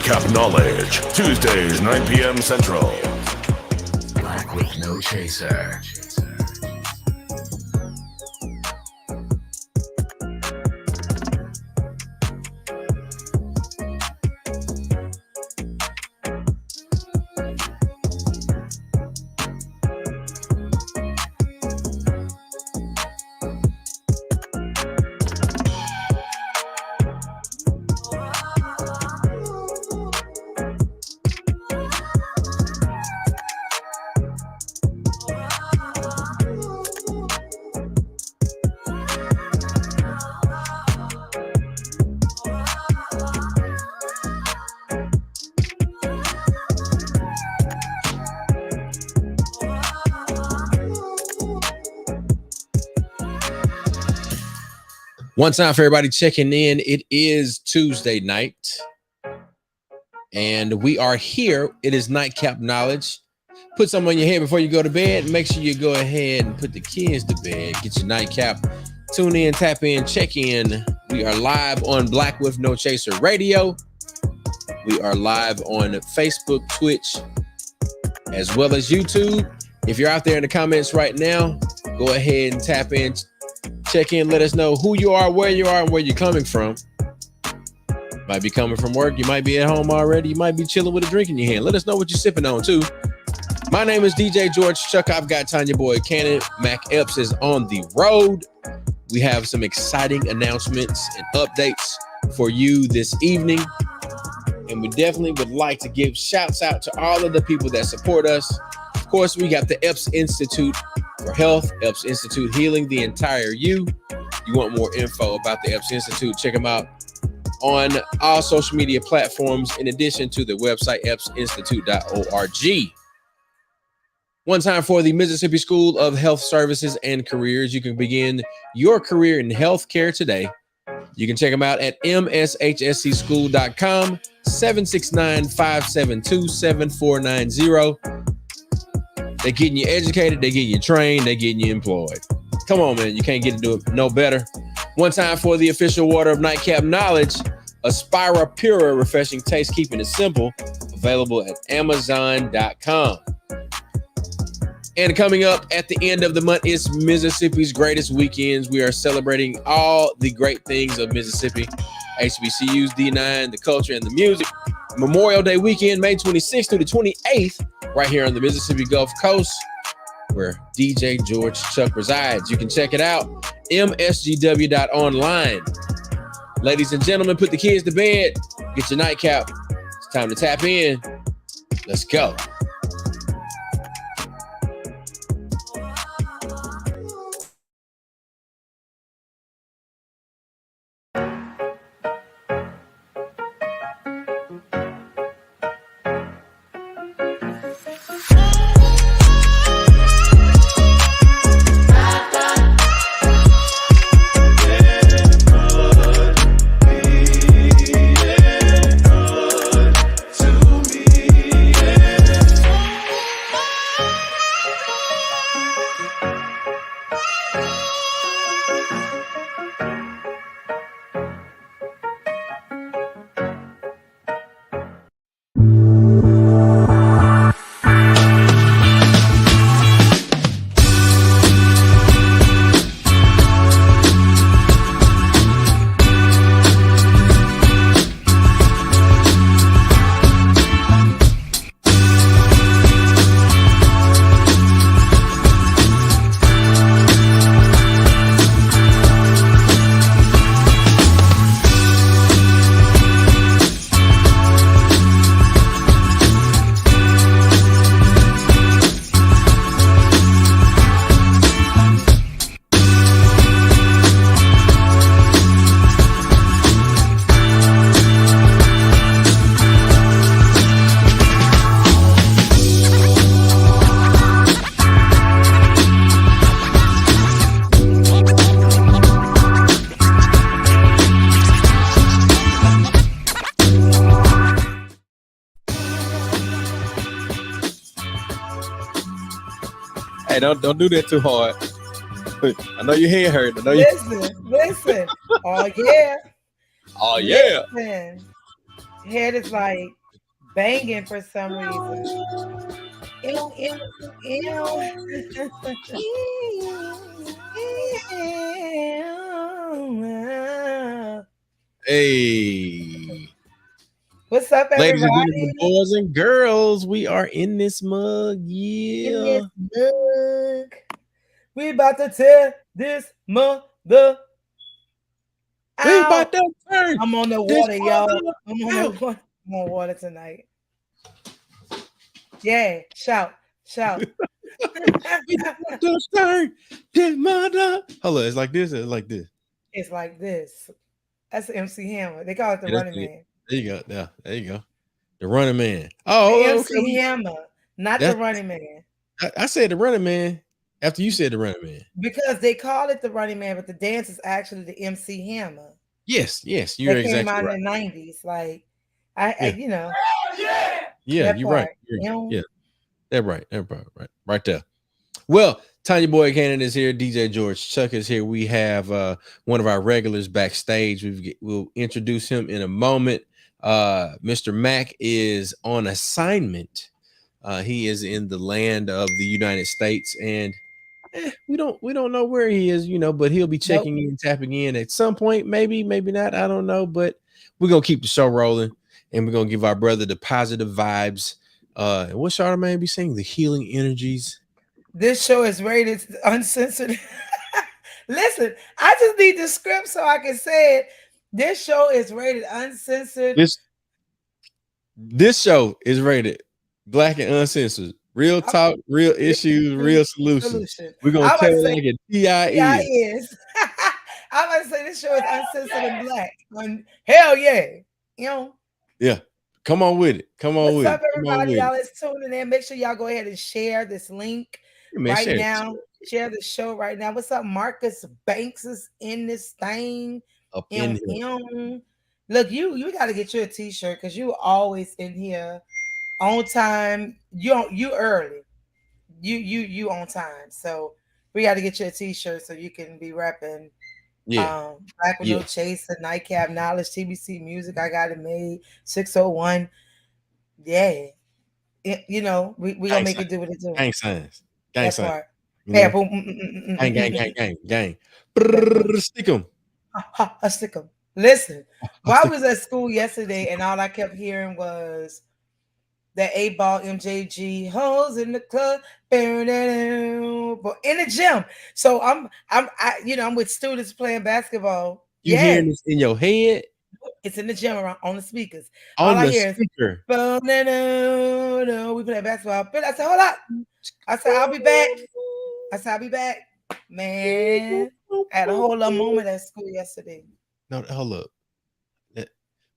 Nightcap Knowledge, Tuesdays, 9 p.m. Central. Black with no chaser. One time for everybody checking in. It is Tuesday night, and we are here. It is Nightcap Knowledge. Put something on your head before you go to bed. Make sure you go ahead and put the kids to bed. Get your nightcap. Tune in, tap in, check in. We are live on Black with No Chaser Radio. We are live on Facebook, Twitch, as well as YouTube. If you're out there in the comments right now, go ahead and tap in. Check in, let us know who you are, and where you're coming from. Might be coming from work. You might be at home already. You might be chilling with a drink in your hand. Let us know what you're sipping on, too. My name is DJ George Chuck. I've got Tonya Boyd-Cannon. Mac Epps is on the road. We have some exciting announcements and updates for you this evening. And we definitely would like to give shouts out to all of the people that support us. Of course, we got the Epps Institute for Health, Epps Institute Healing the Entire You. You want more info about the Epps Institute, check them out on all social media platforms, in addition to the website eppsinstitute.org. One time for the Mississippi School of Health Services and Careers. You can begin your career in healthcare today. You can check them out at mshscschool.com, 769-572-7490. They're getting you educated, they're getting you trained, they're getting you employed. Come on, man. You can't get to do it no better. One time for the official water of Nightcap Knowledge, Aspira Pura refreshing taste, keeping it simple. Available at Amazon.com. And coming up at the end of the month is Mississippi's greatest weekends. We are celebrating all the great things of Mississippi. HBCUs, D9, the culture, and the music. Memorial Day weekend, May 26th through the 28th, right here on the Mississippi Gulf Coast, where DJ George Chuck resides. You can check it out, msgw.online. Ladies and gentlemen, put the kids to bed. Get your nightcap. It's time to tap in. Let's go. Hey, don't do that too hard. I know your head hurt. I know listen. Oh yeah. Oh yeah. Listen. Head is like banging for some reason. Ew, ew, ew. Ew. Hey, What's up, ladies and gentlemen, everybody? boys and girls, we are in this mug. In Yeah, this mug. We about to tear this mother we about out. to turn I'm on the this water, y'all. mother I'm on the out. water. I'm on water tonight. Yeah, shout, shout. We about to turn this mother. Hold on, it's like this. It's like this. It's like this. That's MC Hammer. They call it the Yeah, that's Running it. Man. There you go. There you go. The running man. The Oh, okay. MC Hammer, not the That's Running Man. I said the running man after you said the running man. Because they call it the Running Man, but the dance is actually the MC Hammer. Yes, you're That came exactly out right. in the 90s. Like, Yeah, you know, yeah, that you're right. part. You know, Yeah, that's right. That's right there. Well, Tonya Boyd-Cannon is here. DJ George Chuck is here. We have one of our regulars backstage. We'll introduce him in a moment. Mr. Mack is on assignment. He is in the land of the United States, and we don't know where he is, but he'll be nope. checking in, tapping in at some point. Maybe not. I don't know, but we're gonna keep the show rolling, and we're gonna give our brother the positive vibes. And what Charlamagne be saying? The healing energies. This show is rated uncensored. Listen, I just need the script so I can say it. This show is rated uncensored. This show is rated Black and Uncensored. Real talk, real issues, real solutions. We're gonna I'm about tell to it say like a TI yeah, is. is. I'm about to say this show is uncensored and black. Hell yeah. You know. Yeah. Come on with it. What's up, Come on everybody? with it. Y'all is tuning in. Make sure y'all go ahead and share this link Hey, man, right share it. now. Share the show right now. What's up? Marcus Banks is in this thing. Up in here. Look, you got to get you a t-shirt because you always in here on time. You early. You on time. So we got to get you a t-shirt so you can be repping. Yeah. Black with Yeah. No Chaser, Nightcap Knowledge, TBC Music. I got it made. 601. Yeah. We gonna make it do what it do. Gang signs. Gang That signs. part. You Yeah, know? boom. Gang. That part. Stick 'em. I stick 'em. Listen, while I was at school yesterday and all I kept hearing was the 8-ball MJG hoes in the club, in the gym. So I'm with students playing basketball. You Yeah, hearing this in your head? it's in the gym around on the speakers. All On I the hear is speaker. we play basketball. But I said, hold up. I said, I'll be back. Man, I had a whole little moment at school yesterday. No, hold up.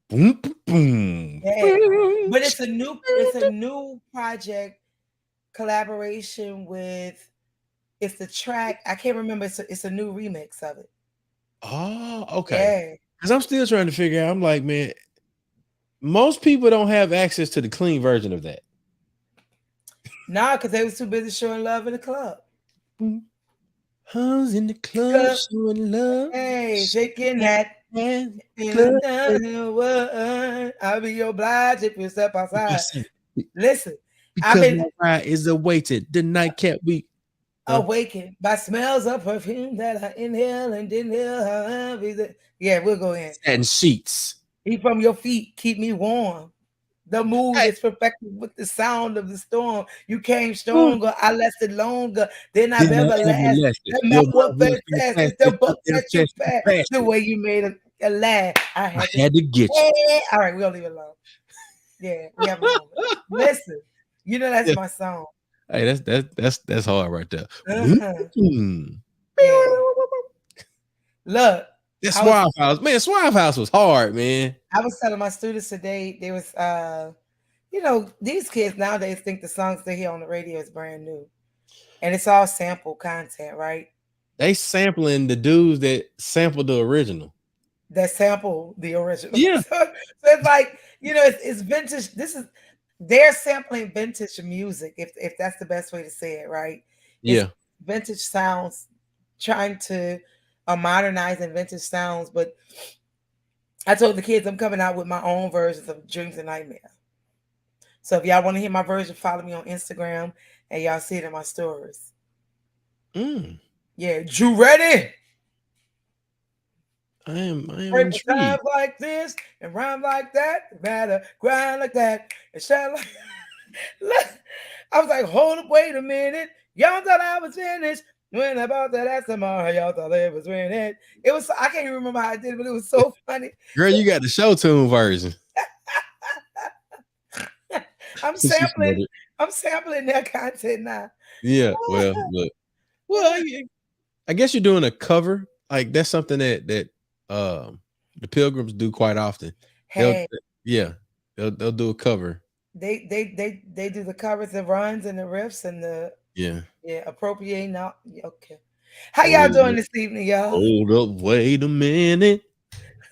Boom, boom. Yeah. But it's a new project collaboration with it's the track. I can't remember. It's a new remix of it. Oh, okay. Yeah. Because I'm still trying to figure out. I'm like, man, most people don't have access to the clean version of that. Nah, because they was too busy showing love in the club. Hoes in the club showing love. Hey, shaking that. I'll be obliged if you step outside. Listen, because my ride is awaited. The nightcap week. Awakened by smells of perfume that I inhale and inhale. Yeah, we'll go in. And sheets. Eat from your feet, keep me warm. The mood is perfected with the sound of the storm. You came stronger, I lasted longer than I've ever lasted. The mouth was fantastic, the book that you passed, the way you made a laugh. I had to get you. All right, we'll leave it alone. Yeah, we have a moment. Listen, that's my song. Hey, that's hard right there. Yeah. Look. That Suave House, man. Suave House was hard, man. I was telling my students today, there was these kids nowadays think the songs they hear on the radio is brand new. And it's all sample content, right? They sampling the dudes that sampled the original. That sample the original. Yeah. So it's like, it's vintage. They're sampling vintage music, if that's the best way to say it, right? It's vintage sounds, trying to modernize and vintage sounds, but I told the kids I'm coming out with my own versions of Dreams and Nightmares. So if y'all want to hear my version, follow me on Instagram and y'all see it in my stories. Yeah, you ready? I am Times intrigued. like this and rhyme like that, matter, grind like that, and shine like. I was like, hold up, wait a minute. Y'all thought I was finished. When I bought that ass tomorrow, y'all thought it was winning. It was, I can't even remember how I did it, but it was so funny. Girl, you got the show tune version. I'm sampling their content now. Yeah, well, look. Well, I guess you're doing a cover. Like that's something that the Pilgrims do quite often. Hey, They'll do a cover. They do the covers, the runs, and the riffs, and the appropriating. Now, okay. How y'all doing this evening, y'all? Hold up, wait a minute.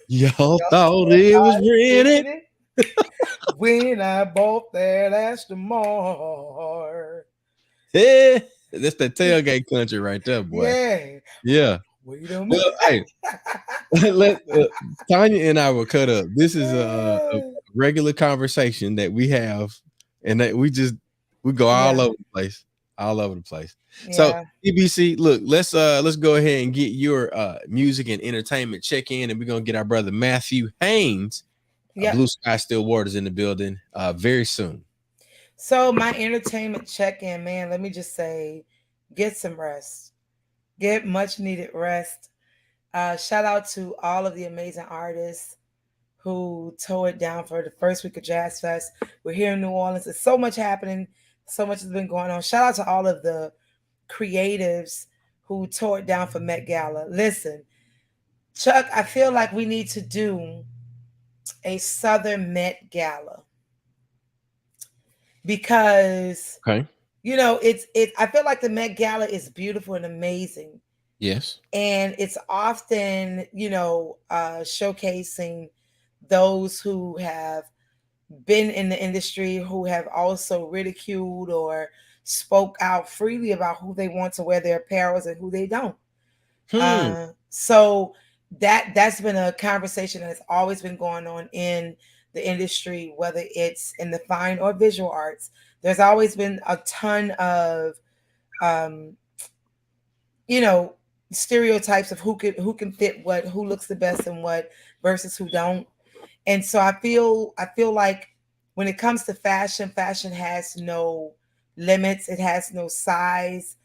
Y'all thought it was rented when I bought that Aston Martin. Yeah, that's the tailgate country right there, boy. Yeah. Wait a minute. Well, hey, Tonya and I will cut up. This is a regular conversation that we have, and that we go all over the place. All over the place. So EBC, look, let's go ahead and get your music and entertainment check in, and we're gonna get our brother Matthew Haynes, Blue Sky Still Waters in the building very soon. So my entertainment check-in, man, let me just say, get some rest. Get much needed rest. Shout out to all of the amazing artists who tore it down for the first week of Jazz Fest. We're here in New Orleans. There's so much happening. So much has been going on. Shout out to all of the creatives who tore it down for Met Gala. Listen, Chuck, I feel like we need to do a Southern Met Gala. Because you know, I feel like the Met Gala is beautiful and amazing. Yes. And it's often, you know, showcasing those who have been in the industry, who have also ridiculed or spoke out freely about who they want to wear their apparels and who they don't. So that's been a conversation that's always been going on in the industry, whether it's in the fine or visual arts. There's always been a ton of, you know, stereotypes of who can fit what, who looks the best and what versus who don't. And so I feel like when it comes to fashion has no limits. It has no size,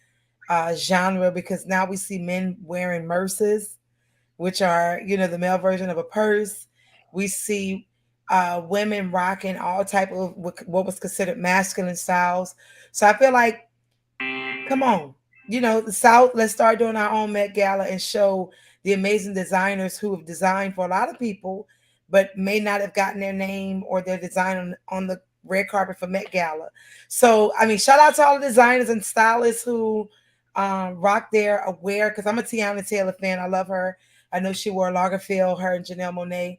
genre, because now we see men wearing merces, which are, you know, the male version of a purse. We see women rocking all type of what was considered masculine styles. So I feel like, come on, you know, the South, let's start doing our own Met Gala and show the amazing designers who have designed for a lot of people, but may not have gotten their name or their design on the red carpet for Met Gala. So, I mean, shout out to all the designers and stylists who rock their wear, because I'm a Tiana Taylor fan. I love her. I know she wore Lagerfeld, her and Janelle Monáe,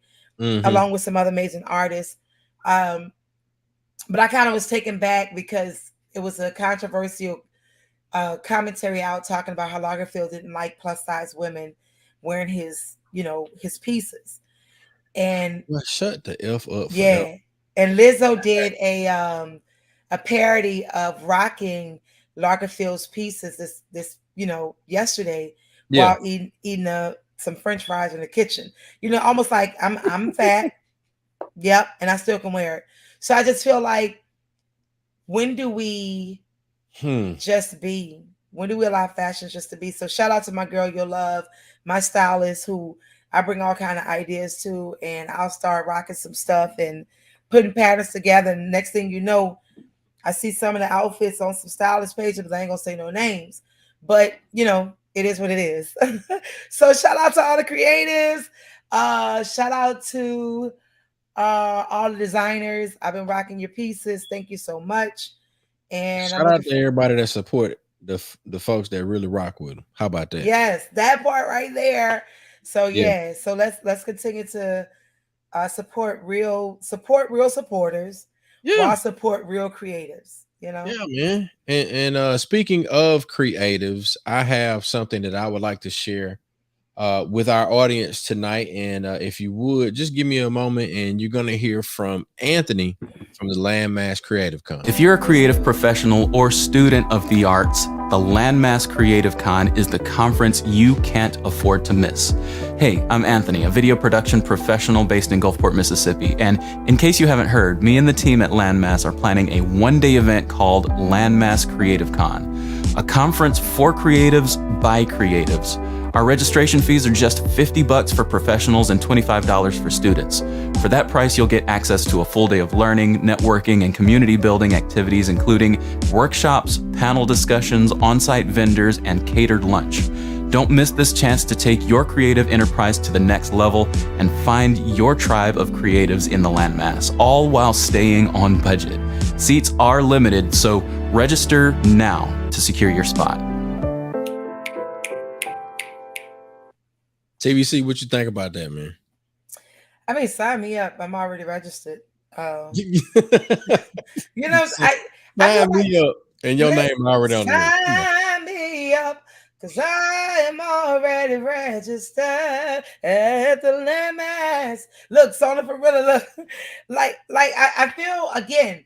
along with some other amazing artists. But I kind of was taken back because it was a controversial commentary out talking about how Lagerfeld didn't like plus size women wearing his, you know, his pieces. And shut the F up. Yeah. And Lizzo did a parody of rocking Lagerfeld's pieces this you know, yesterday while eating some French fries in the kitchen. You know, almost like I'm fat. Yep, and I still can wear it. So I just feel like, when do we just be? When do we allow fashion just to be? So shout out to my girl, Your Love, my stylist, who I bring all kind of ideas to, and I'll start rocking some stuff and putting patterns together. And next thing you know, I see some of the outfits on some stylist pages, but I ain't gonna say no names. But you know, it is what it is. So shout out to all the creatives. Shout out to all the designers. I've been rocking your pieces. Thank you so much. And shout out to everybody that support the folks that really rock with them. How about that? Yes, that part right there. So yeah, so let's continue to support real supporters while support real creatives. You know? Yeah, man. And speaking of creatives, I have something that I would like to share with our audience tonight. And if you would just give me a moment, and you're going to hear from Anthony from the Landmass Creative Con. If you're a creative professional or student of the arts, the Landmass Creative Con is the conference you can't afford to miss. Hey, I'm Anthony, a video production professional based in Gulfport, Mississippi. And in case you haven't heard, me and the team at Landmass are planning a one-day event called Landmass Creative Con, a conference for creatives by creatives. Our registration fees are just $50 for professionals and $25 for students. For that price, you'll get access to a full day of learning, networking, and community building activities, including workshops, panel discussions, on-site vendors, and catered lunch. Don't miss this chance to take your creative enterprise to the next level and find your tribe of creatives in the Landmass, all while staying on budget. Seats are limited, so register now to secure your spot. TBC, what you think about that, man? I mean, sign me up. I'm already registered. You know, sign me up, and your name already on there. Sign me up, because I am already registered at the Landmass. Look, Sona for real, look. I feel, again,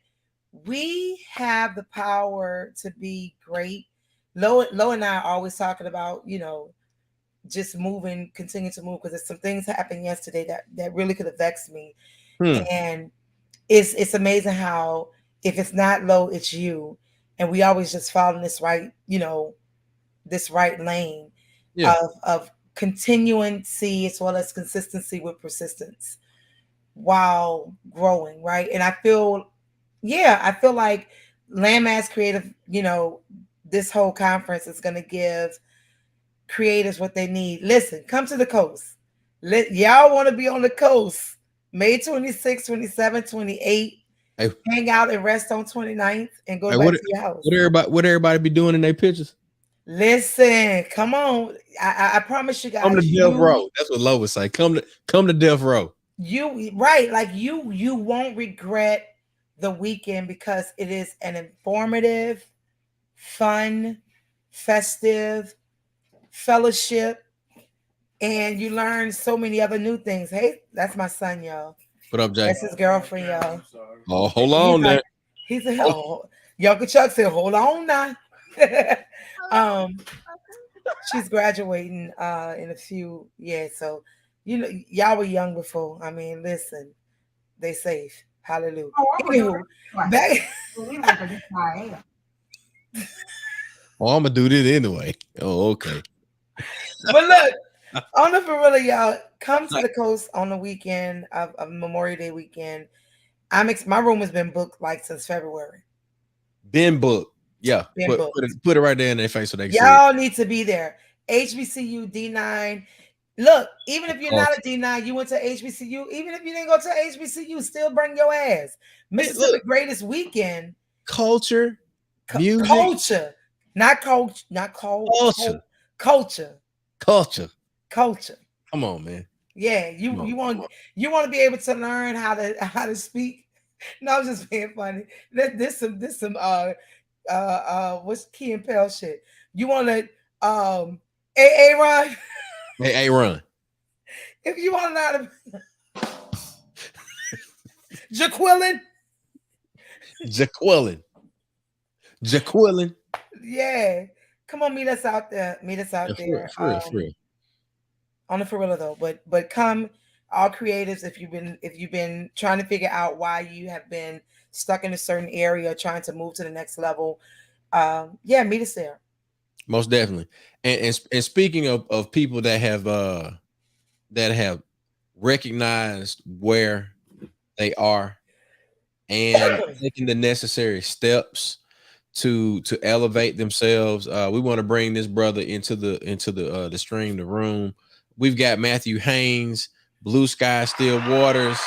we have the power to be great. Lo and I are always talking about, you know, just moving, continue to move, because there's some things happened yesterday that really could have vexed me. And it's amazing how if it's not low, it's you. And we always just follow this right, you know, this right lane of continuancy as well as consistency with persistence while growing, right? And I feel like Landmass Creative, you know, this whole conference is going to give creators what they need. Listen, come to the coast. Y'all want to be on the coast. May 26, 27, 28. Hey, hang out and rest on 29th and go back to your house. What everybody be doing in their pictures? Listen, come on. I promise you guys. Come to Death Row. That's what Lo would say. Come to Death Row. You right, like you won't regret the weekend, because it is an informative, fun, festive fellowship, and you learn so many other new things. Hey, that's my son, y'all. What up, Jay? That's his girlfriend, y'all. Oh, hold on now. He's a Uncle Chuck said, hold on now. She's graduating in a few years, so you know y'all were young before. I mean, listen, they safe. Hallelujah. Anywho, back. Oh, I'm gonna do this anyway. Oh, okay. But look, on the for real, y'all, come to the coast on the weekend of Memorial Day weekend. My room has been booked like since February. Been booked. Yeah. Put it right there in their face so they can y'all need to be there. HBCU D9. Look, even if you're not a D9, you went to HBCU. Even if you didn't go to HBCU, still bring your ass. Mississippi greatest weekend. Culture, music. Culture. Not coach, not coach. Culture. Come on, man. Yeah, you want to be able to learn how to speak. No, I'm just being funny. This some what's Key and Pell shit. You want to AA run? AA run. If you want to know how to Jaquillin. Yeah. Come on, meet us out there. For real. On the for real though. But come, all creatives, if you've been trying to figure out why you have been stuck in a certain area, trying to move to the next level. Meet us there. Most definitely. And speaking of people that have recognized where they are and taking the necessary steps to elevate themselves, we want to bring this brother into the stream, the room. We've got Matthew Haynes, Blue Sky Still Waters.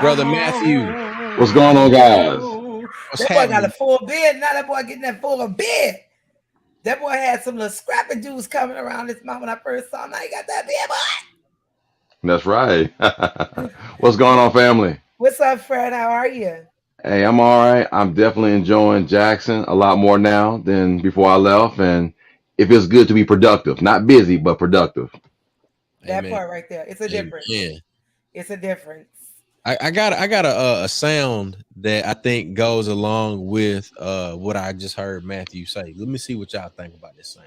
Brother Matthew. What's going on, guys? That boy got a full bed. Now that boy getting that full bed. That boy had some little scrappy dudes coming around this month when I first saw him. Now he got that bed, boy. That's right. What's going on, family? What's up, Fred? How are you? Hey, I'm all right. I'm definitely enjoying Jackson a lot more now than before I left. And it feels good to be productive, not busy, but productive. That Amen. part right there. It's a difference. Amen. It's a difference. I got a sound that I think goes along with what I just heard Matthew say. Let me see what y'all think about this sound.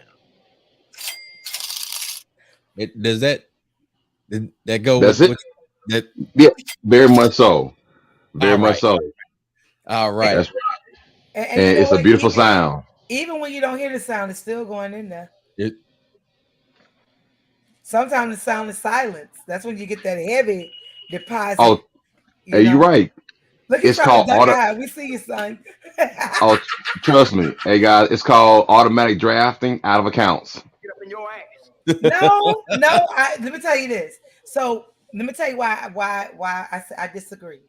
Does that go That's with it. what that? Yeah, very much so. Very All much right, so. all right. That's right. And you And know it's a what? beautiful sound. Even when you don't hear the sound, it's still going in there. It, Sometimes the sound is silence. That's when you get that heavy deposit. Oh, You hey, you're know. right. Look, he's It's trying to called duck auto. out. We see you, son. Oh, trust me, hey guys, it's called automatic drafting out of accounts. No. Let me tell you this. So let me tell you why I disagree.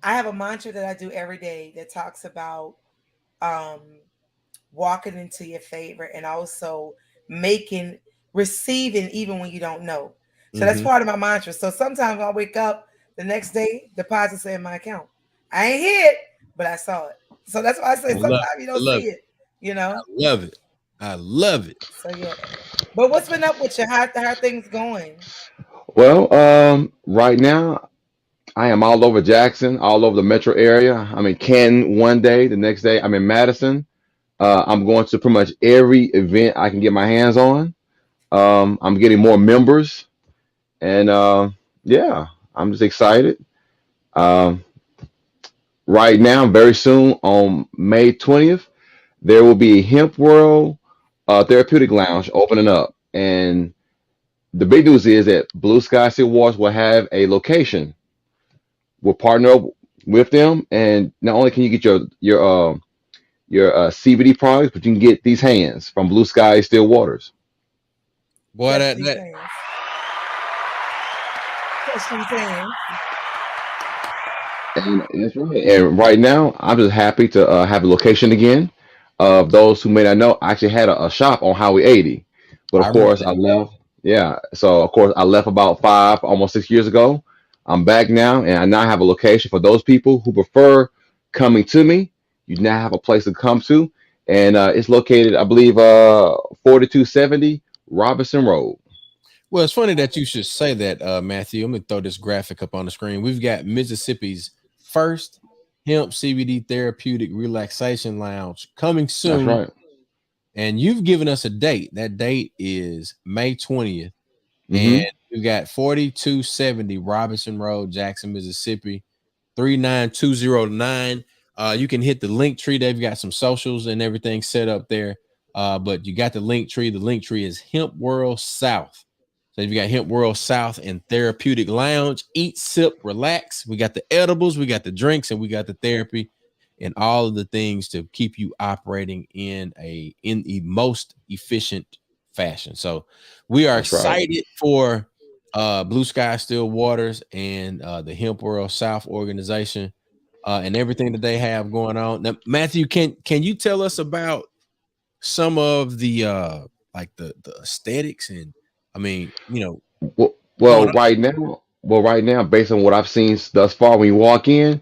I have a mantra that I do every day that talks about um, walking into your favor and also receiving even when you don't know. So that's part of my mantra. So sometimes I wake up the next day, deposits in my account. I ain't hear it, but I saw it. So that's why I say sometimes you don't see it. You know. love it. I love it. So yeah. But what's been up with you? How are things going? Well, right now I am all over Jackson, all over the metro area. I'm in Canton one day, the next day I'm in Madison. I'm going to pretty much every event I can get my hands on. I'm getting more members, and yeah, I'm just excited. Um, right now, very soon on May 20th, there will be a Hemp World Therapeutic Lounge opening up, and the big news is that Blue Sky City Wars will have a location. We'll partner up with them, and not only can you get your CBD products, but you can get these hands from Blue Sky Still Waters. Boy, Touch that these that hands. Touch these hands. And that's right. And right now, I'm just happy to have a location again. Of those who may not know, I actually had a shop on Highway 80, but I of remember course I that. left. Yeah, so of course I left about 5, almost 6 years ago. I'm back now, and I now have a location for those people who prefer coming to me. You now have a place to come to, and it's located, I believe, 4270 Robinson Road. Well, it's funny that you should say that, Matthew. I'm gonna throw this graphic up on the screen. We've got Mississippi's first hemp CBD therapeutic relaxation lounge coming That's soon, right. and you've given us a date. That date is May 20th, and Hmm. we've got 4270 Robinson Road, Jackson, Mississippi, 39209. You can hit the link tree. They've got some socials and everything set up there. But you got the link tree. The link tree is Hemp World South. So you got Hemp World South and Therapeutic Lounge. Eat, sip, relax. We got the edibles, we got the drinks, and we got the therapy and all of the things to keep you operating in the most efficient fashion. So we are That's right. excited for Blue Sky Still Waters and the Hemp World South organization and everything that they have going on. Now, Matthew, can you tell us about some of the like the aesthetics and I mean, Well, going on? right now, based on what I've seen thus far, when you walk in,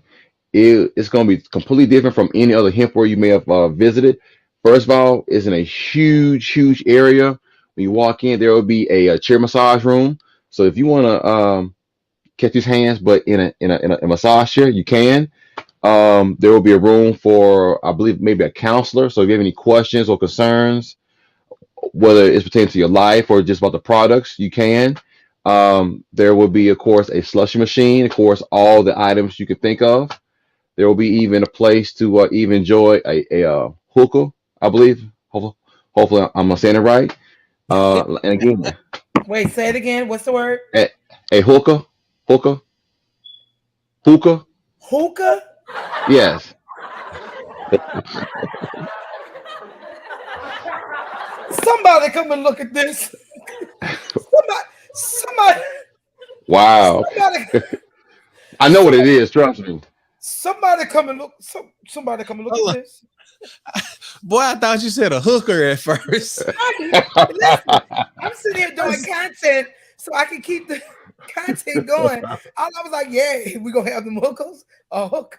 it's going to be completely different from any other hemp where you may have visited. First of all, it's in a huge area. When you walk in, there will be a chair massage room. So if you want to catch his hands, but in a massage chair, you can. There will be a room for, I believe, maybe a counselor. So if you have any questions or concerns, whether it's pertaining to your life or just about the products, you can. There will be, of course, a slushy machine, of course, all the items you could think of. There will be even a place to even enjoy a hookah, I believe. Hopefully, I'm saying it right. And again, Wait, say it again. What's the word? a hookah, hookah. Hookah? Yes. Somebody come and look at this. somebody, Wow. somebody, I know what it is. Trust me. somebody come and look. Somebody come and look at this. Boy, I thought you said a hooker at first. Listen, I'm sitting here doing content so I can keep the content going. I was like, yeah, we gonna have them hookers. A hook.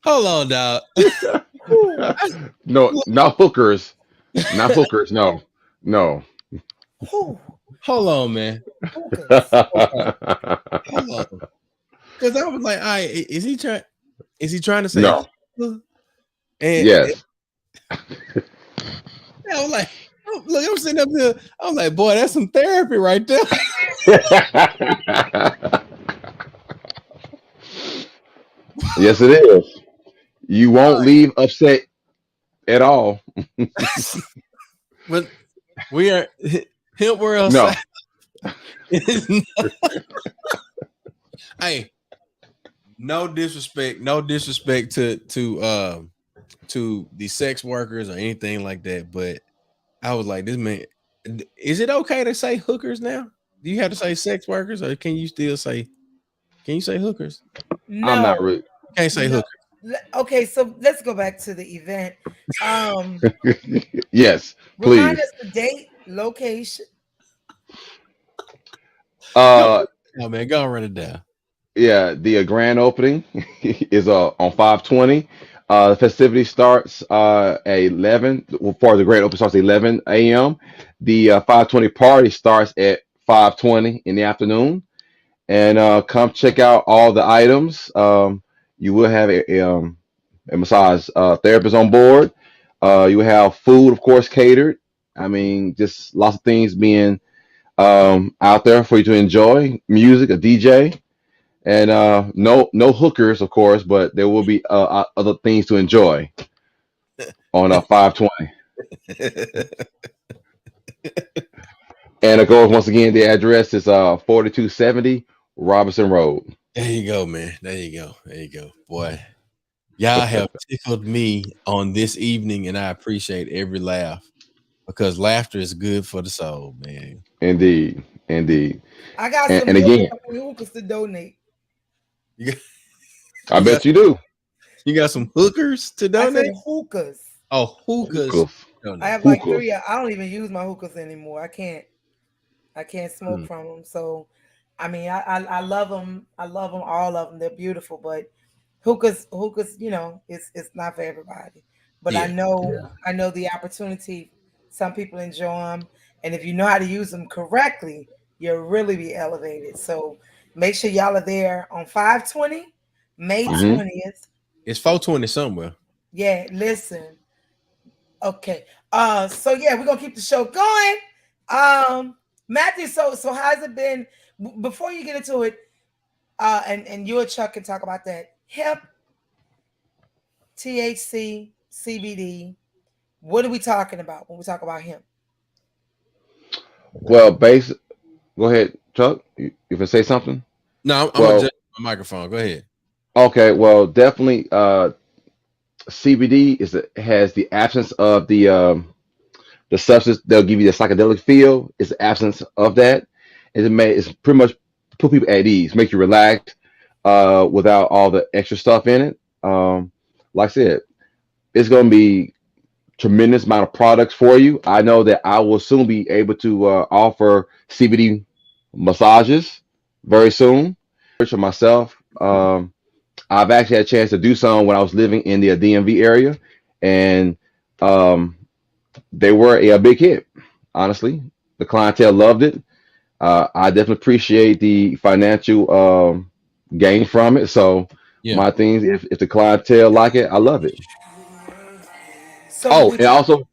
Hold on, dog. No, not hookers. Not hookers. No. No. Who? Hold on, man. Hookers. Hold on. Because I was like, all right, is he trying to say No. and Yes. I was like, oh, look, I'm sitting up here. I was like, boy, that's some therapy right there. Yes, it is. You won't leave upset at all. But we are hemp world. No. Hey, no disrespect to the sex workers or anything like that, but I was like, this man, is it okay to say hookers now? Do you have to say sex workers, or can you say hookers? I'm not No. really. Can't say No. hookers. Okay, so let's go back to the event. Yes, Remind please. us the date, location. Oh man, go and run it down. Yeah, the grand opening is on 5/20. The festivity starts at 11. Well, part of the grand opening starts at 11 a.m. The 5/20 party starts at 5:20 in the afternoon. And come check out all the items. You will have a massage therapist on board. You will have food, of course, catered. I mean, just lots of things being out there for you to enjoy. Music, a DJ, and no hookers, of course, but there will be other things to enjoy on 5/20. And of course, once again, the address is 4270 Robinson Road. There you go, man. There you go. Boy, y'all have tickled me on this evening, and I appreciate every laugh because laughter is good for the soul, man. Indeed, indeed. I got And, some and again, hookers to donate. You got, I you bet got, you do. you got some hookers to I donate? said hookers. Oh, hookers. Hookers. I have like Hookers. 3. I don't even use my hookers anymore. I can't smoke from them. So, I mean, I love them. I love them, all of them. They're beautiful, but hookers, it's not for everybody. But Yeah. I know the opportunity. Some people enjoy them, and if you know how to use them correctly, you'll really be elevated. So make sure y'all are there on 5/20, May Hmm 20th. It's 420 somewhere. Yeah, listen. Okay. So yeah, we're gonna keep the show going. Matthew, so how's it been before you get into it? And you and Chuck can talk about that. Hemp, THC, CBD. What are we talking about when we talk about hemp? Well, go ahead, Chuck. You can say something? No, I'm Well, adjusting my microphone. Go ahead. okay. Well, definitely, CBD has the absence of the substance they'll give you the psychedelic feel. It's the absence of that. It's pretty much put people at ease, make you relax, without all the extra stuff in it. Like I said, it's going to be tremendous amount of products for you. I know that I will soon be able to offer CBD massages very soon. For myself, I've actually had a chance to do some when I was living in the DMV area, and um, they were a big hit. Honestly, the clientele loved it. I definitely appreciate the financial gain from it. So Yeah. my things, if the clientele like it, I love it. So Oh, and also, go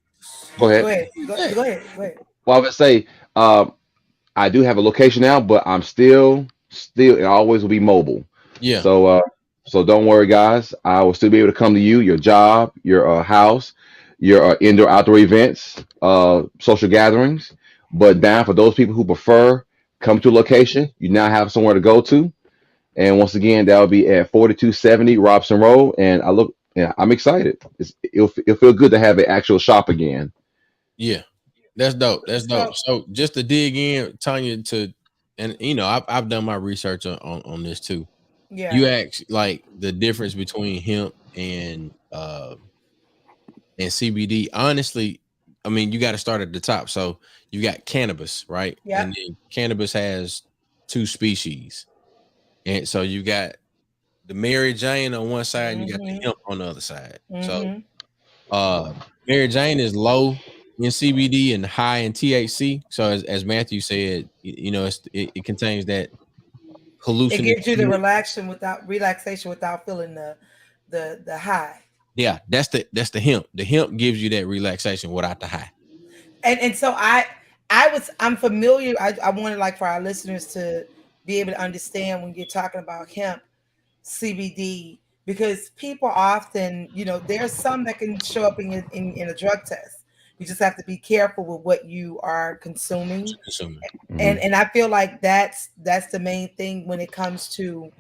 go ahead. ahead. Go ahead. Well, I would say I do have a location now, but I'm still, and always will be mobile. Yeah. So don't worry, guys. I will still be able to come to you, your job, your house, your indoor outdoor events, social gatherings. But down for those people who prefer come to a location, you now have somewhere to go to. And once again, that will be at 4270 Robson Road. And I'm excited. It'll feel good to have an actual shop again. Yeah. That's dope. That's dope. So just to dig in, Tonya, and I've done my research on this too. Yeah. You ask like the difference between hemp and CBD. Honestly, I mean, you got to start at the top. So you got cannabis, right? Yeah. And then cannabis has 2 species. And so you got Mary Jane on one side and you got the Mm-hmm. hemp on the other side. So Mm-hmm. Mary Jane is low in CBD and high in THC. So as Matthew said, you know, it contains that It hallucinatory. gives you the relaxation without feeling the high. Yeah, that's the hemp. The hemp gives you that relaxation without the high. And so I'm familiar. I wanted like for our listeners to be able to understand when you're talking about hemp CBD, because people often, you know, there's some that can show up in a drug test. You just have to be careful with what you are consuming. Consuming. And I feel like that's the main thing when it comes to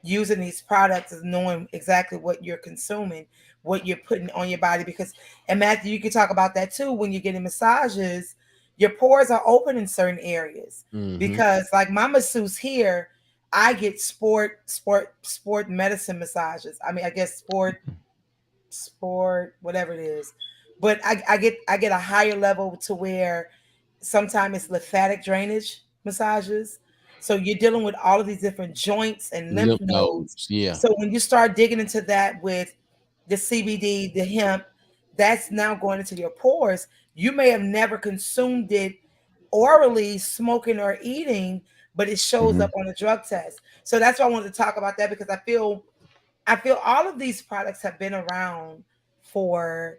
using these products, is knowing exactly what you're consuming, what you're putting on your body. Because, and Matthew, you can talk about that too. When you're getting massages, your pores are open in certain areas. Because like my masseuse here, I get sport medicine massages. I mean, I guess sport, whatever it is. But I get a higher level to where sometimes it's lymphatic drainage massages. So you're dealing with all of these different joints and lymph nodes. Yeah. So when you start digging into that with the CBD, the hemp, that's now going into your pores. You may have never consumed it orally, smoking or eating, but it shows up on a drug test. So that's why I wanted to talk about that, because I feel all of these products have been around for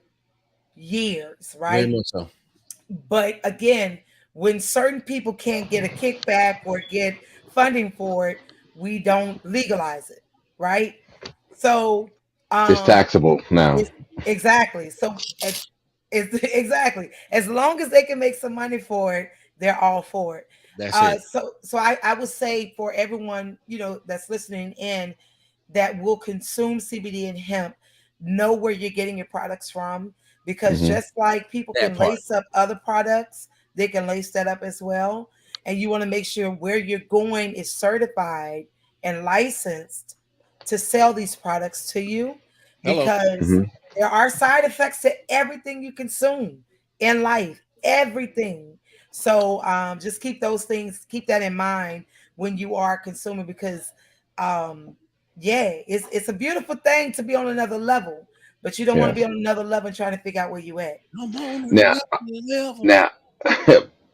years, Very right? much so. But again, when certain people can't get a kickback or get funding for it, we don't legalize it, right? So It's taxable now. exactly. So it's exactly, as long as they can make some money for it, they're all for it. That's it. So I would say for everyone, you know, that's listening in, that will consume CBD and hemp, know where you're getting your products from, because just like people That can part. lace up other products, they can lace that up as well. And you want to make sure where you're going is certified and licensed to sell these products to you, Hello. because there are side effects to everything you consume in life, everything. So just keep those things, keep that in mind when you are consuming, because yeah, it's a beautiful thing to be on another level, but you don't want to be Yes. on another level and trying to figure out where you at. I'm on Now, another level. now,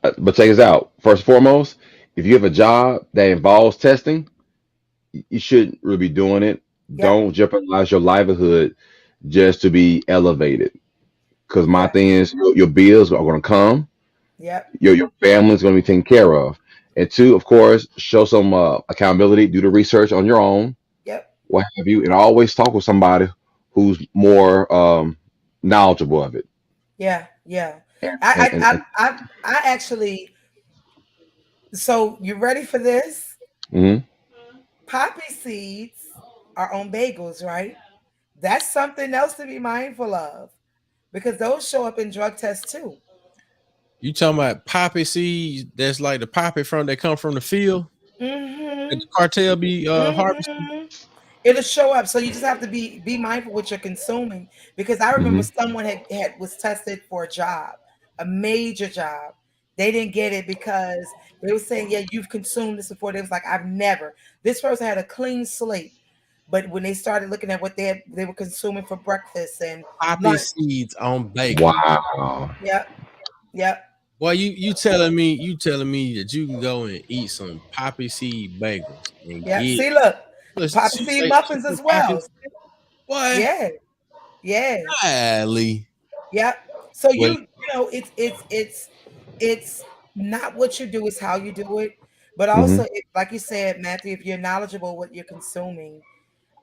but check this out. First and foremost, if you have a job that involves testing, you shouldn't really be doing it. Yep. Don't jeopardize your livelihood just to be elevated. Because my Yes. thing is, your bills are going to come. Yep. Your family's going to be taken care of. And two, of course, show some accountability. Do the research on your own, Yep. what have you, and always talk with somebody who's more knowledgeable of it. Yeah. Yeah. And, I and, I and, I I, I actually. So you ready for this? mhm. Poppy seeds are on bagels, right? That's something else to be mindful of, because those show up in drug tests too. You talking about poppy seeds? That's like the poppy from that come from the field that Mm-hmm. the cartel be harvesting. Mm-hmm. It'll show up. So you just have to be mindful what you're consuming. Because I remember Hmm. someone was tested for a job, a major job. They didn't get it because they were saying, yeah, you've consumed this before. They was like, I've never. This person had a clean slate. But when they started looking at what they were consuming for breakfast and Poppy lunch, seeds on bagels. Wow. yep, yep, Boy, you telling me that you can go and eat some poppy seed bagels and yep. get See, look, poppy she seed say muffins as poppy. well. Boy, Yeah, yeah. golly. Yep. So Well, you know it's not what you do, it's how you do it. But also, Hmm. like you said, Matthew, if you're knowledgeable what you're consuming,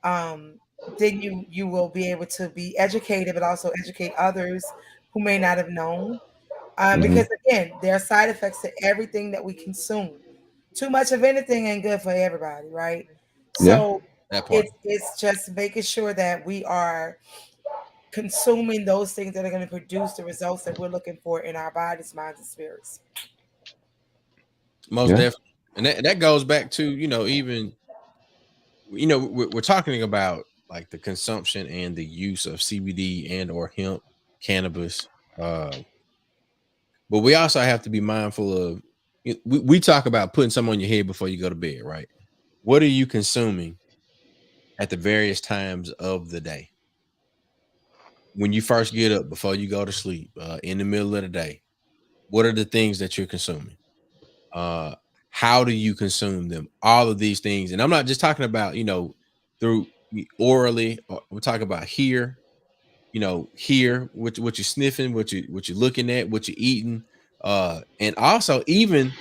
then you will be able to be educated, but also educate others who may not have known. Hmm. Because again, there are side effects to everything that we consume. Too much of anything ain't good for everybody, right? Yeah. So that part. it's just making sure that we are consuming those things that are going to produce the results that we're looking for in our bodies, minds, and spirits. Most Yeah. definitely. And that goes back to, even we're talking about like the consumption and the use of CBD and or hemp, cannabis. Uh, but we also have to be mindful of we talk about putting something on your head before you go to bed, right? What are you consuming at the various times of the day. When you first get up, before you go to sleep, in the middle of the day, what are the things that you're consuming? How do you consume them? All of these things. And I'm not just talking about, through orally, we're talking about here, here, what you're sniffing, what you're looking at, what you're eating, and also even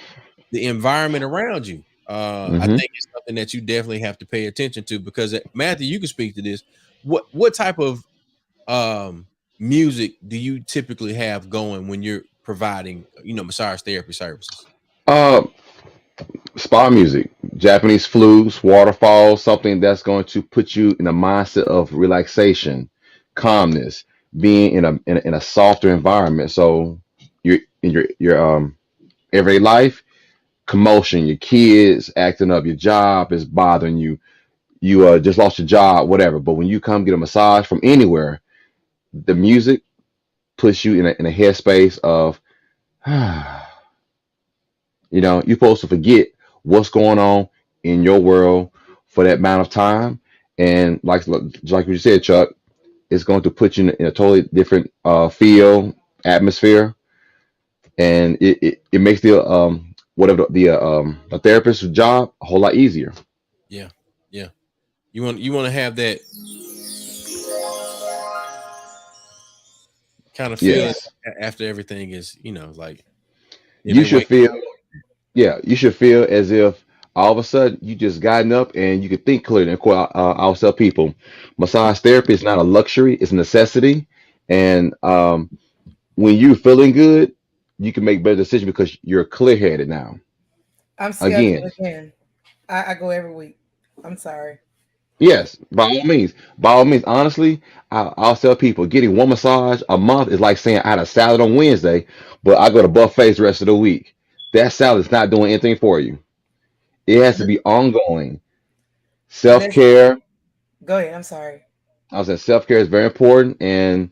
the environment around you. I Hmm. think it's something that you definitely have to pay attention to because Matthew, you can speak to this. What type of music do you typically have going when you're providing, massage therapy services? Uh, Spa music, Japanese flutes, waterfalls, something that's going to put you in a mindset of relaxation, calmness, being in a softer environment. So you're in your everyday life, commotion, your kids acting up, your job is bothering you, you just lost your job, whatever. But when you come get a massage from anywhere, the music puts you in a headspace of you're supposed to forget what's going on in your world for that amount of time. And like you said, Chuck, it's going to put you in a totally different feel, atmosphere, and it makes the the therapist's job a whole lot easier. Yeah, yeah. You want to have that kind of feeling Yes, after everything is, like you they should wake. feel. Yeah, you should feel as if all of a sudden you just gotten up and you could think clearly. And of course, I'll tell people, massage therapy is not a luxury; it's a necessity. And when you're feeling good, you can make better decisions because you're clear-headed now. I'm scheduled Again, again. I go every week. I'm sorry. yes, by all means. Honestly, I'll tell people getting one massage a month is like saying I had a salad on Wednesday, but I go to buffets the rest of the week. That salad is not doing anything for you. It has to be ongoing. Listen, Self-care. go ahead. I'm sorry. I was saying self-care is very important. And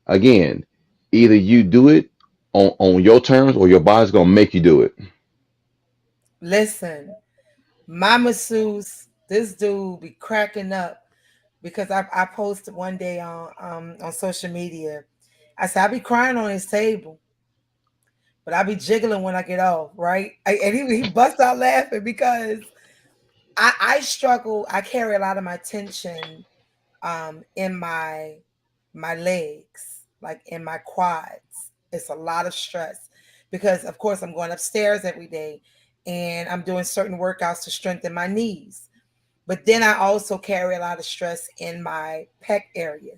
again, either you do it on your terms or your body's gonna make you do it. Listen, my masseuse, this dude be cracking up because I posted one day on social media. I said I be crying on his table, but I be jiggling when I get off, right? And he busts out laughing because I struggle. I carry a lot of my tension in my legs, like in my quads. It's a lot of stress because of course I'm going upstairs every day and I'm doing certain workouts to strengthen my knees. But then I also carry a lot of stress in my pec area.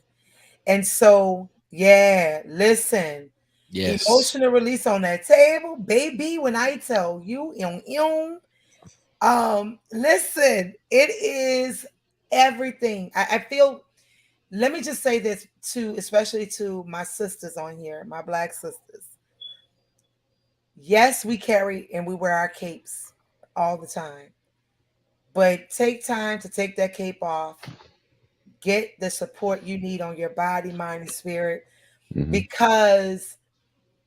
And so, yeah, listen, Yes. emotional release on that table, baby. When I tell you, listen, it is everything. I feel. Let me just say this to, especially to my sisters on here, my black sisters. Yes, we carry and we wear our capes all the time, but take time to take that cape off. Get the support you need on your body, mind, and spirit Hmm. because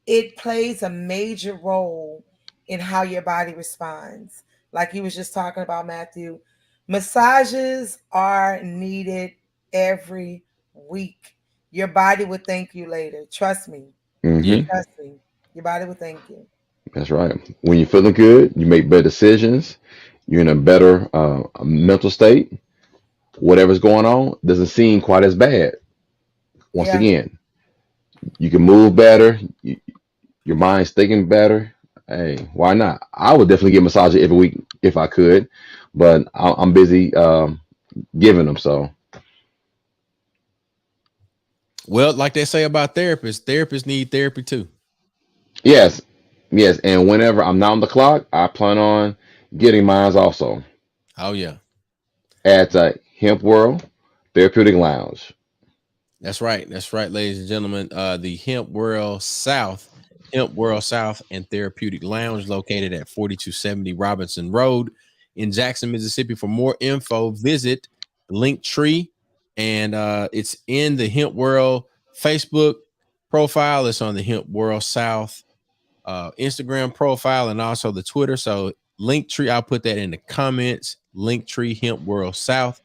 it plays a major role in how your body responds. Like you was just talking about, Matthew, massages are needed every week. Your body will thank you later. Trust me. Yeah. Hmm. Trust me. Your body will thank you. That's right. When you're feeling good, you make better decisions. You're in a better mental state. Whatever's going on doesn't seem quite as bad. Once Yeah. again, you can move better. Your mind's thinking better. Hey, why not? I would definitely get massages every week if I could, but I'm busy giving them. So Well, like they say about therapists need therapy too. yes, yes. And whenever I'm not on the clock, I plan on getting mine also Oh yeah. at Hemp World Therapeutic Lounge. That's right. That's right, ladies and gentlemen. The Hemp World South and Therapeutic Lounge located at 4270 Robinson Road in Jackson, Mississippi. For more info, visit Linktree, and it's in the Hemp World Facebook profile. It's on the Hemp World South Instagram profile and also the Twitter. So Linktree, I'll put that in the comments. Linktree Hemp World South.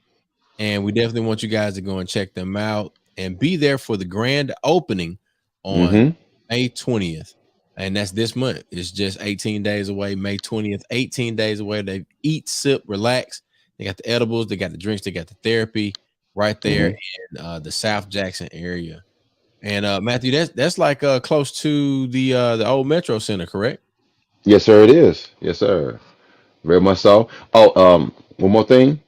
and we definitely want you guys to go and check them out and be there for the grand opening on May 20th. And that's this month. It's just 18 days away. May 20th, 18 days away. They eat, sip, relax. They got the edibles, they got the drinks, they got the therapy right there in the South Jackson area. And Matthew, that's like close to the old Metro Center, correct? Yes, sir, it is. Yes, sir. Very much so. Oh, one more thing.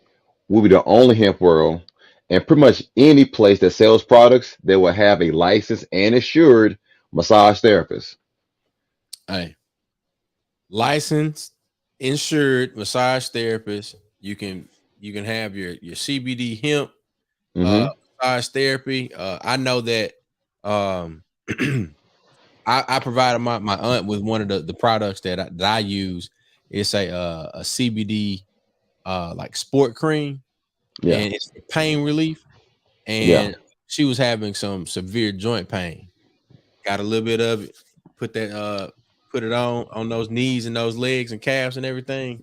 We'll be the only hemp world, and pretty much any place that sells products that will have a licensed and assured massage therapist. Hey, licensed, insured massage therapist. You can have your CBD hemp massage therapy. I know that I provided my aunt with one of the products that I use. It's a CBD like sport cream, and it's pain relief. And she was having some severe joint pain. Got a little bit of it. Put it on those knees and those legs and calves and everything.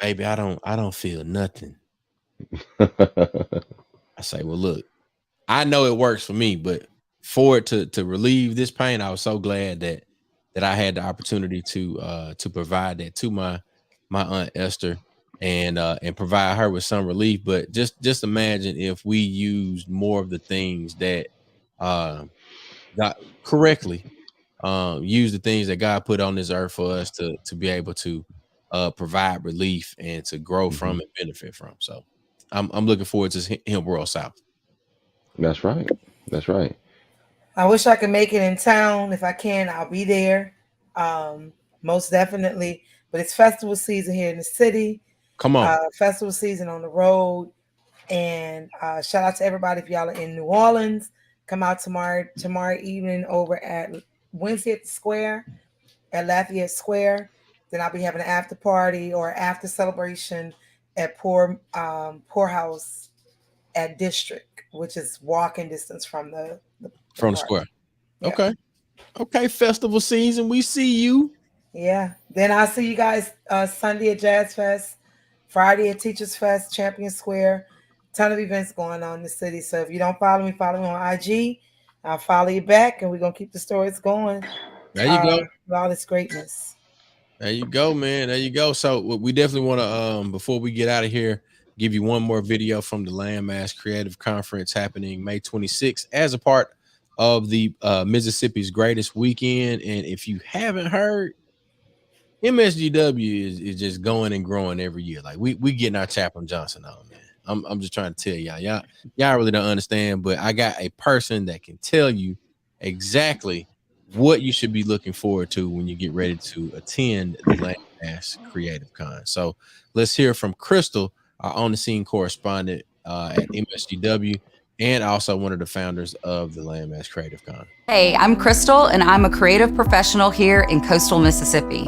Baby, I don't feel nothing. I say, well, look, I know it works for me, but for it to relieve this pain, I was so glad that I had the opportunity to provide that to my aunt Esther and provide her with some relief. But just imagine if we used more of the things that got correctly, use the things that God put on this earth for us to be able to provide relief and to grow from and benefit from. So I'm looking forward to Hemp World South. That's right. That's right. I wish I could make it in town. If I can, I'll be there. Most definitely. But it's festival season here in the city. Come on. Festival season on the road. And shout out to everybody if y'all are in New Orleans. Come out tomorrow evening over at Wednesday at the Square, at Lafayette Square. Then I'll be having an after party or after celebration at Poorhouse at District, which is walking distance from the square. Yeah. Okay. Festival season. We see you. Yeah. Then I'll see you guys Sunday at Jazz Fest, Friday at Teachers Fest, Champion Square. Ton of events going on in the city. So if you don't follow me on IG. I'll follow you back, and we're gonna keep the stories going. There you go. With all this greatness. There you go, man. There you go. So we definitely want to before we get out of here, give you one more video from the Landmass Creative Conference happening May 26th as a part of the Mississippi's Greatest Weekend. And if you haven't heard, MSGW is just going and growing every year. Like we getting our Chaplain Johnson on, man. I'm just trying to tell y'all really don't understand, but I got a person that can tell you exactly what you should be looking forward to when you get ready to attend the Landmass Creative Con. So let's hear from Crystal, our on the scene correspondent at MSGW, and also one of the founders of the Landmass Creative Con. Hey, I'm Crystal, and I'm a creative professional here in coastal Mississippi.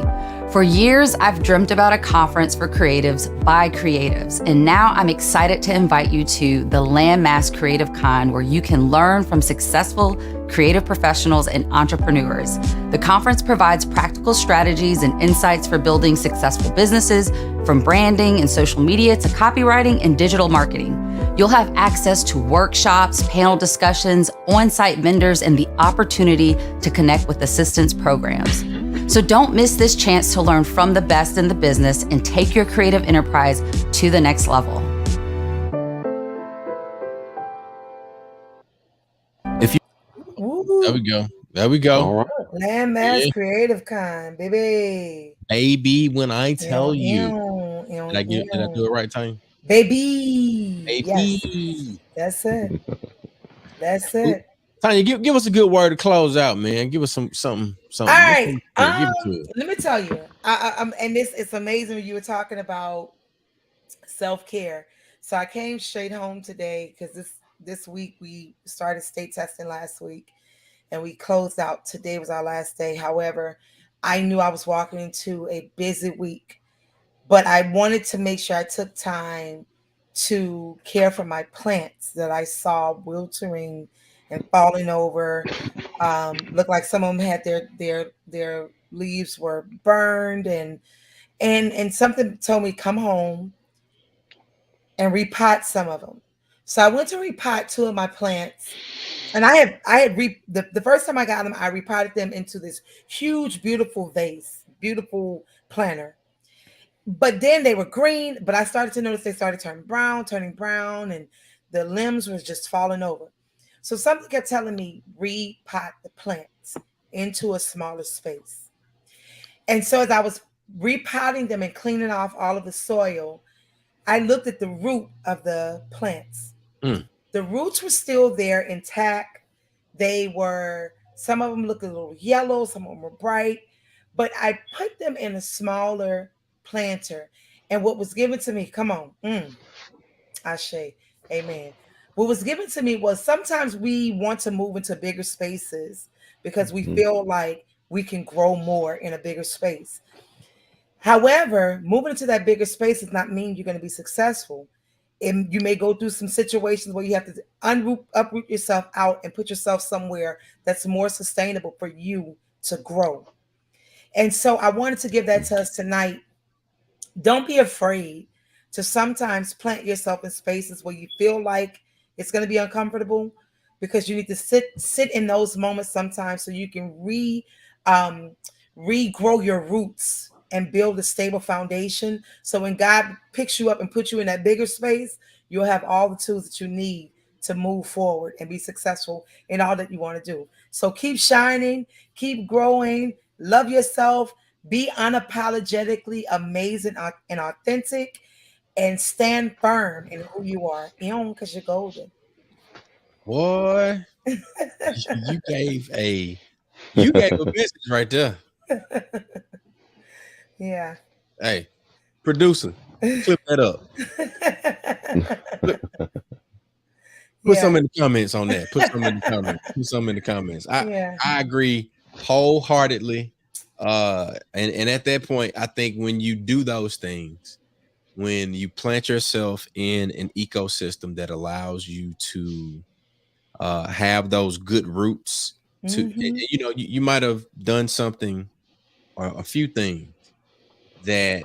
For years, I've dreamt about a conference for creatives by creatives, and now I'm excited to invite you to the Landmass Creative Con, where you can learn from successful creative professionals and entrepreneurs. The conference provides practical strategies and insights for building successful businesses, from branding and social media to copywriting and digital marketing. You'll have access to workshops, panel discussions, on-site vendors, and the opportunity to connect with assistance programs. So don't miss this chance to learn from the best in the business and take your creative enterprise to the next level. There we go. All right. Landmass Creative Con, baby. Baby, when I tell you. Did I do it right, Tonya? Baby. Yes. That's it. That's it. Tonya, give us a good word to close out, man. Give us something. All right. Let me tell you. And it's amazing when you were talking about self-care. So I came straight home today because this week we started state testing last week and we closed out. Today was our last day. However, I knew I was walking into a busy week, but I wanted to make sure I took time to care for my plants that I saw wilting and falling over. Looked like some of them had their leaves were burned, and something told me, come home, and repot some of them. So I went to repot 2 of my plants, and the first time I got them, I repotted them into this huge, beautiful vase, beautiful planter. But then they were green, but I started to notice they started turning brown, and the limbs was just falling over. So something kept telling me, repot the plants into a smaller space. And so as I was repotting them and cleaning off all of the soil, I looked at the root of the plants. The roots were still there intact. Some of them looked a little yellow, some of them were bright, but I put them in a smaller planter. And what was given to me, come on, Ashe, amen. What was given to me was sometimes we want to move into bigger spaces because we feel like we can grow more in a bigger space. However, moving into that bigger space does not mean you're going to be successful. And you may go through some situations where you have to uproot yourself out and put yourself somewhere that's more sustainable for you to grow. And so I wanted to give that to us tonight. Don't be afraid to sometimes plant yourself in spaces where you feel like it's going to be uncomfortable, because you need to sit in those moments sometimes so you can regrow your roots and build a stable foundation. So when God picks you up and puts you in that bigger space, you'll have all the tools that you need to move forward and be successful in all that you want to do. So keep shining, keep growing, love yourself, be unapologetically amazing and authentic, and stand firm in who you are. Because you're golden. Boy, you gave a message right there. Yeah. Hey, producer, clip that up. Put some in the comments on that. Put some in the comments. I agree wholeheartedly. And at that point, I think when you do those things, when you plant yourself in an ecosystem that allows you to have those good roots, you might have done something or a few things that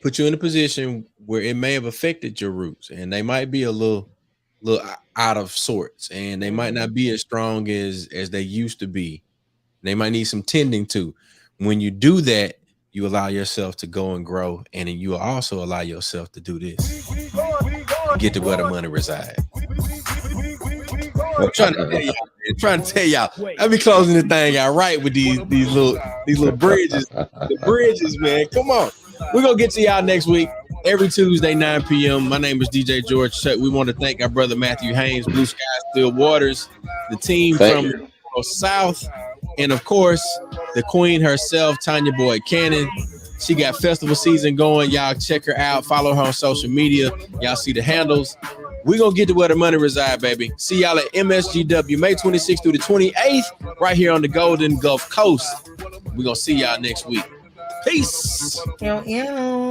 put you in a position where it may have affected your roots, and they might be a little out of sorts, and they might not be as strong as they used to be. They might need some tending to. When you do that, you allow yourself to go and grow, and then you also allow yourself to do this. Get to where the money resides. I'm trying to tell y'all. I'll be closing this thing out right with these little bridges. The bridges, man. Come on. We're gonna get to y'all next week. Every Tuesday, 9 p.m. My name is DJ George Chuck. We want to thank our brother Matthew Haynes, Blue Sky, Still Waters, the team from South, and of course, the queen herself, Tonya Boyd-Cannon. She got festival season going. Y'all check her out. Follow her on social media. Y'all see the handles. We're going to get to where the money reside, baby. See y'all at MSGW, May 26th through the 28th, right here on the Golden Gulf Coast. We're going to see y'all next week. Peace. Ew, ew.